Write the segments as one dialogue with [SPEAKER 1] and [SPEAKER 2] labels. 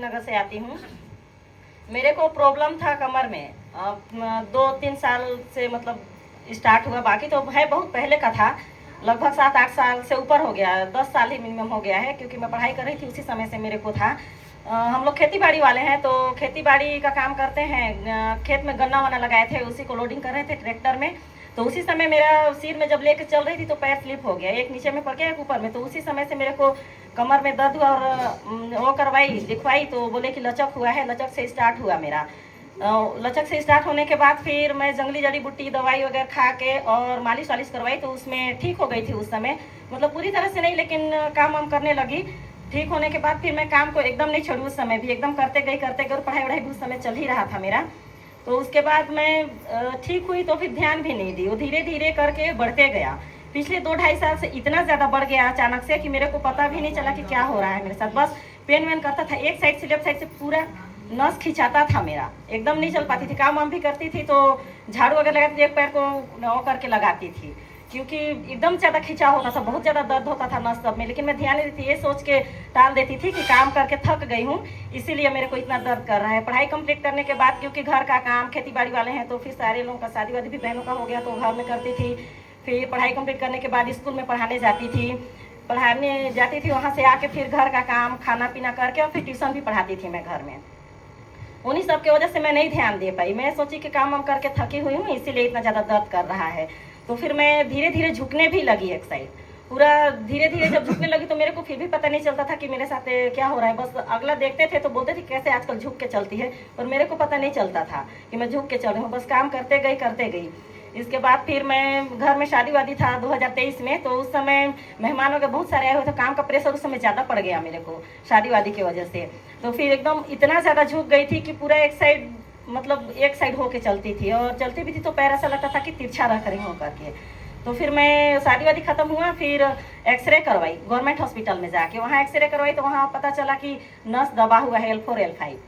[SPEAKER 1] नगर से आती हूँ। मेरे को प्रॉब्लम था कमर में, 2-3 साल से मतलब स्टार्ट हुआ, बाकी तो है बहुत पहले का था, लगभग 7-8 साल से ऊपर हो गया, 10 साल ही मिनिमम हो गया है, क्योंकि मैं पढ़ाई कर रही थी उसी समय से मेरे को था। हम लोग खेती बाड़ी वाले हैं, तो खेती बाड़ी का काम करते हैं। खेत में गन्ना वन्ना लगाए थे, उसी को लोडिंग कर रहे थे ट्रैक्टर में। तो उसी समय मेरा सिर में जब लेके चल रही थी तो पैर स्लिप हो गया, एक नीचे में पड़ गया एक ऊपर में। तो उसी समय से मेरे को कमर में दर्द हुआ और वो करवाई दिखवाई तो बोले कि लचक हुआ है, लचक से स्टार्ट हुआ मेरा। लचक से स्टार्ट होने के बाद फिर मैं जंगली जड़ी बूटी दवाई वगैरह खा के और मालिश वालिश करवाई, तो उसमें ठीक हो गई थी उस समय, मतलब पूरी तरह से नहीं, लेकिन काम वाम करने लगी। ठीक होने के बाद फिर मैं काम को एकदम नहीं छोड़ी, उस समय भी एकदम करते गई और पढ़ाई वढ़ाई भी उस समय चल ही रहा था मेरा। तो उसके बाद मैं ठीक हुई तो फिर ध्यान भी नहीं दी, वो धीरे धीरे करके बढ़ते गया। पिछले 2-2.5 साल से इतना ज़्यादा बढ़ गया अचानक से कि मेरे को पता भी नहीं चला कि क्या हो रहा है मेरे साथ। बस पेन वेन करता था, एक साइड से लेफ्ट साइड से पूरा नस खिंचाता था मेरा, एकदम नहीं चल पाती थी। काम वाम भी करती थी तो झाड़ू वगैरह लगाती थी, एक पैर को वो करके लगाती थी, क्योंकि एकदम ज़्यादा खिंचा होता था, बहुत ज़्यादा दर्द होता था नस सब में। लेकिन मैं ध्यान नहीं देती, ये सोच के टाल देती थी कि काम करके थक गई हूँ, इसीलिए मेरे को इतना दर्द कर रहा है। पढ़ाई कंप्लीट करने के बाद क्योंकि घर का काम, खेती बाड़ी वाले हैं, तो फिर सारे लोगों का शादी वादी भी बहनों का हो गया तो घर में करती थी। फिर पढ़ाई कंप्लीट करने के बाद स्कूल में पढ़ाने जाती थी, वहाँ से आके फिर घर का काम खाना पीना करके और फिर ट्यूशन भी पढ़ाती थी मैं घर में। उन्हीं सब की वजह से मैं नहीं ध्यान दे पाई। मैं सोची कि काम वाम करके थकी हुई हूँ, इसीलिए इतना ज़्यादा दर्द कर रहा है। तो फिर मैं धीरे धीरे झुकने भी लगी एक साइड, पूरा धीरे धीरे जब झुकने लगी तो मेरे को फिर भी पता नहीं चलता था कि मेरे साथ क्या हो रहा है। बस अगला देखते थे तो बोलते थे कैसे आजकल झुक के चलती है, पर मेरे को पता नहीं चलता था कि मैं झुक के चल रही हूँ। बस काम करते गई। इसके बाद फिर मैं घर में शादी वादी था 2023 में, तो उस समय मेहमानों के बहुत सारे आए हुए थे, काम का प्रेशर उस समय ज़्यादा पड़ गया मेरे को शादी वादी की वजह से। तो फिर एकदम इतना ज़्यादा झुक गई थी कि पूरा एक साइड होके चलती थी, और चलती भी थी तो पैर ऐसा लगता था कि तिरछा रख रही हूँ करके। तो फिर मैं शादी वादी खत्म हुआ, फिर एक्सरे करवाई गवर्नमेंट हॉस्पिटल में जाके। वहाँ एक्सरे करवाई तो वहाँ पता चला कि नस दबा हुआ है, L4 L5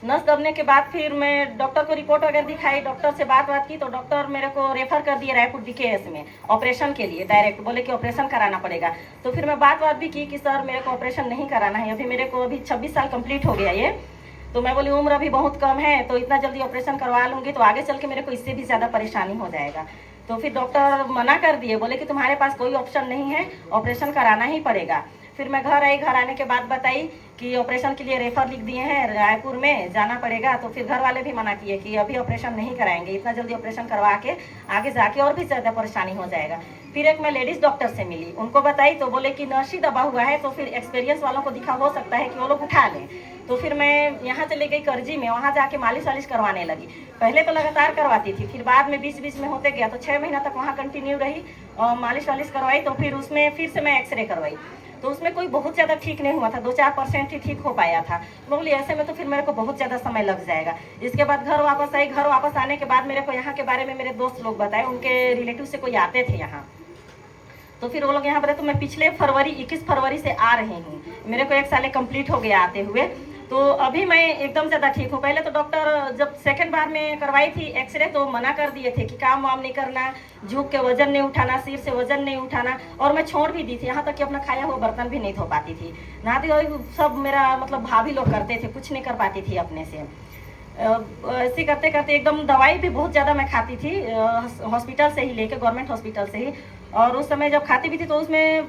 [SPEAKER 1] नस दबने के बाद फिर मैं डॉक्टर को रिपोर्ट वगैरह दिखाई, डॉक्टर से बात की तो डॉक्टर मेरे को रेफर कर दिए रायपुर DKS में ऑपरेशन के लिए, डायरेक्ट बोले कि ऑपरेशन कराना पड़ेगा। तो फिर मैं बात भी की कि सर मेरे को ऑपरेशन नहीं कराना है, अभी मेरे को अभी 26 साल कंप्लीट हो गया ये। तो मैं बोली उम्र अभी बहुत कम है, तो इतना जल्दी ऑपरेशन करवा लूँगी तो आगे चल के मेरे को इससे भी ज़्यादा परेशानी हो जाएगा। तो फिर डॉक्टर मना कर दिए, बोले कि तुम्हारे पास कोई ऑप्शन नहीं है, ऑपरेशन कराना ही पड़ेगा। फिर मैं घर आई, घर आने के बाद बताई कि ऑपरेशन के लिए रेफर लिख दिए हैं, रायपुर में जाना पड़ेगा। तो फिर घर वाले भी मना किए कि अभी ऑपरेशन नहीं कराएंगे, इतना जल्दी ऑपरेशन करवा के आगे जाके और भी ज़्यादा परेशानी हो जाएगा। फिर एक मैं लेडीज़ डॉक्टर से मिली, उनको बताई तो बोले कि नस ही दबा हुआ है, तो फिर एक्सपीरियंस वालों को दिखा हो सकता है कि वो लोग उठा लें। तो फिर मैं यहाँ चली गई करजी में, वहाँ जाके मालिश वालिश करवाने लगी। पहले तो लगातार करवाती थी, फिर बाद में बीच बीच में होते गया, तो 6 महीना तक वहाँ कंटिन्यू रही और मालिश वालिश करवाई। तो फिर उसमें फिर से मैं एक्सरे करवाई, तो उसमें कोई बहुत ज़्यादा ठीक नहीं हुआ था, 2-4% ही ठीक हो पाया था। बोली ऐसे में तो फिर मेरे को बहुत ज़्यादा समय लग जाएगा। इसके बाद घर वापस आई, घर वापस आने के बाद मेरे को यहाँ के बारे में मेरे दोस्त लोग बताए, उनके रिलेटिव से कोई आते थे यहाँ, तो फिर वो लोग यहाँ पर, तो मैं पिछले 21 फरवरी से आ रही हूँ, मेरे को 1 साल कंप्लीट हो गया आते हुए। तो अभी मैं एकदम ज़्यादा ठीक हूँ। पहले तो डॉक्टर जब सेकंड बार में करवाई थी एक्सरे तो मना कर दिए थे कि काम वाम नहीं करना, झुक के वजन नहीं उठाना, सिर से वजन नहीं उठाना, और मैं छोड़ भी दी थी, यहाँ तक कि अपना खाया हुआ बर्तन भी नहीं धो पाती थी। नहाती सब मेरा मतलब भाभी लोग करते थे, कुछ नहीं कर पाती थी अपने से। ऐसे करते करते एकदम दवाई भी बहुत ज़्यादा मैं खाती थी, हॉस्पिटल से ही लेके, गवर्नमेंट हॉस्पिटल से ही। और उस समय जब खाती भी थी तो उसमें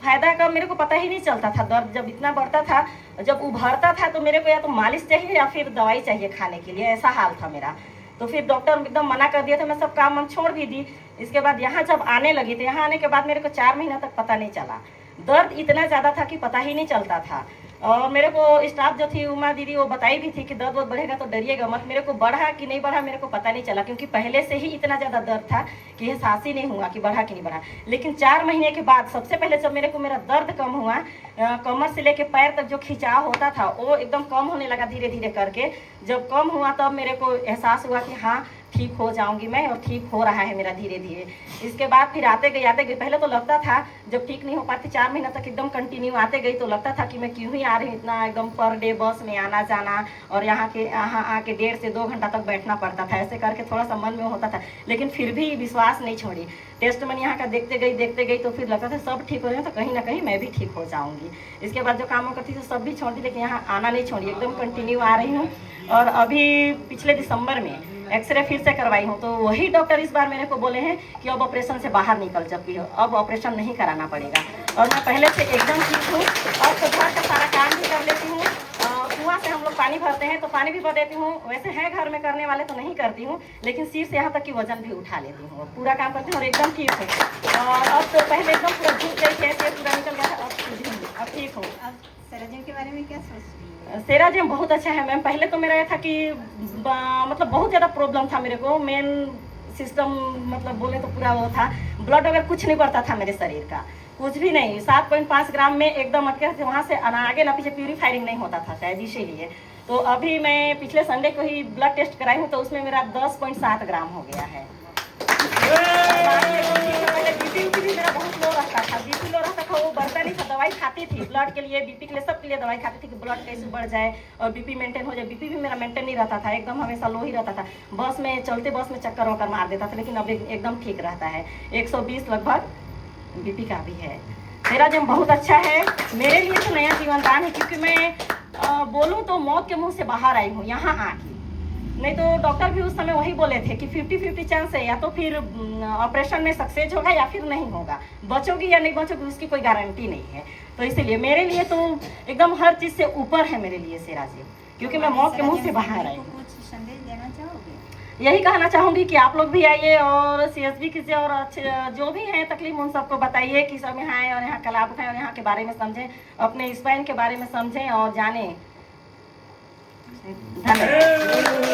[SPEAKER 1] फायदा का मेरे को पता ही नहीं चलता था। दर्द जब इतना बढ़ता था, जब उभरता था तो मेरे को या तो मालिश चाहिए या फिर दवाई चाहिए खाने के लिए, ऐसा हाल था मेरा। तो फिर डॉक्टर एकदम मना कर दिया था, मैं सब काम वाम छोड़ भी दी। इसके बाद यहाँ जब आने लगी तो यहाँ आने के बाद मेरे को 4 महीना तक पता नहीं चला, दर्द इतना ज़्यादा था कि पता ही नहीं चलता था। और मेरे को स्टाफ जो थी उमा दीदी, वो बताई भी थी कि दर्द बढ़ेगा तो डरिएगा मत। मेरे को बढ़ा कि नहीं बढ़ा मेरे को पता नहीं चला, क्योंकि पहले से ही इतना ज़्यादा दर्द था कि एहसास ही नहीं हुआ कि बढ़ा कि नहीं बढ़ा। लेकिन 4 महीने के बाद सबसे पहले जब मेरे को मेरा दर्द कम हुआ, कमर से लेके पैर तक जो खिंचाव होता था वो एकदम कम होने लगा धीरे धीरे करके। जब कम हुआ तब मेरे को एहसास हुआ कि हाँ ठीक हो जाऊंगी मैं, और ठीक हो रहा है मेरा धीरे धीरे। इसके बाद फिर आते गई पहले तो लगता था जब ठीक नहीं हो पाती 4 महीना तक एकदम कंटिन्यू आते गई तो लगता था कि मैं क्यों ही आ रही हूँ इतना, एकदम पर डे बस में आना जाना, और यहाँ आके 1.5 से 2 घंटा तक बैठना पड़ता था। ऐसे करके थोड़ा सा मन में होता था, लेकिन फिर भी विश्वास नहीं छोड़ी। टेस्ट मैंने यहाँ का देखते गई तो फिर लगता था सब ठीक हो रहे हैं तो कहीं ना कहीं मैं भी ठीक हो जाऊंगी। इसके बाद जो काम करती थी सब भी छोड़ दी, लेकिन यहाँ आना नहीं छोड़ी, एकदम कंटिन्यू आ रही हूँ। और अभी पिछले दिसंबर में एक्सरे फिर से करवाई हूँ, तो वही डॉक्टर इस बार मेरे को बोले हैं कि अब ऑपरेशन से बाहर निकल चुकी हो, अब ऑपरेशन नहीं कराना पड़ेगा। और मैं पहले से एकदम ठीक हूँ, और तो घर का सारा काम भी कर लेती हूँ। कुआं से हम लोग पानी भरते हैं तो पानी भी भर देती हूँ। वैसे है घर में करने वाले तो नहीं करती हूँ, लेकिन सिर से यहाँ तक कि वजन भी उठा लेती हूँ, पूरा काम करती हूँ और एकदम ठीक हूँ। और अब तो पहले एकदम पूरा झूठ गई थे, पूरा निकल गया था, अब ठीक हूँ।
[SPEAKER 2] अब सेराजिम के बारे में क्या सोच रही है?
[SPEAKER 1] सेराजिम बहुत अच्छा है मैम। पहले तो मेरा यह था कि मतलब बहुत ज़्यादा प्रॉब्लम था मेरे को, मेन सिस्टम मतलब बोले तो पूरा वो था, ब्लड वगैरह कुछ नहीं बढ़ता था मेरे शरीर का, कुछ भी नहीं। 7.5 ग्राम में एकदम अटके थे, वहाँ से आगे ना पीछे प्यूरीफायरिंग नहीं होता था शायद इसीलिए। तो अभी मैं पिछले संडे को ही ब्लड टेस्ट कराई हूँ, तो उसमें मेरा 10.7 ग्राम हो गया है। पहले बीपी भी मेरा बहुत लो रहता था, बीपी लो रहता था, वो बढ़ता नहीं था। दवाई खाती थी ब्लड के लिए, बीपी के लिए, सब के लिए दवाई खाती थी कि ब्लड कैसे बढ़ जाए और बीपी मेंटेन हो जाए। बीपी भी मेरा मेंटेन नहीं रहता था, एकदम हमेशा लो ही रहता था। बस में चलते बस में चक्कर वक्कर मार देता था, लेकिन अब एकदम ठीक रहता है। 120 लगभग बीपी का भी है। सेराजिम बहुत अच्छा है मेरे लिए, तो नया जीवनदान है, क्योंकि मैं बोलूँ तो मौत के मुंह से बाहर आई हूँ यहाँ आके। नहीं तो डॉक्टर भी उस समय वही बोले थे कि 50-50 चांस है, या तो फिर ऑपरेशन में सक्सेस होगा या फिर नहीं होगा, बचोगी या नहीं बचोगी उसकी कोई गारंटी नहीं है। तो इसीलिए मेरे लिए तो एकदम हर चीज़ से ऊपर है मेरे लिए सेराजिम, क्योंकि मैं मौत के मुंह से बाहर आई हूँ।
[SPEAKER 2] कुछ संदेश देना चाहोगे?
[SPEAKER 1] यही कहना चाहूँगी कि आप लोग भी आइए और CSB कीजिए, और अच्छे जो भी हैं तकलीफ उन सबको बताइए कि सब यहाँ आए और यहाँ का लाभ उठाएं और यहाँ के बारे में समझें, अपने स्पाइन के बारे में समझें और जानें। धन्यवाद।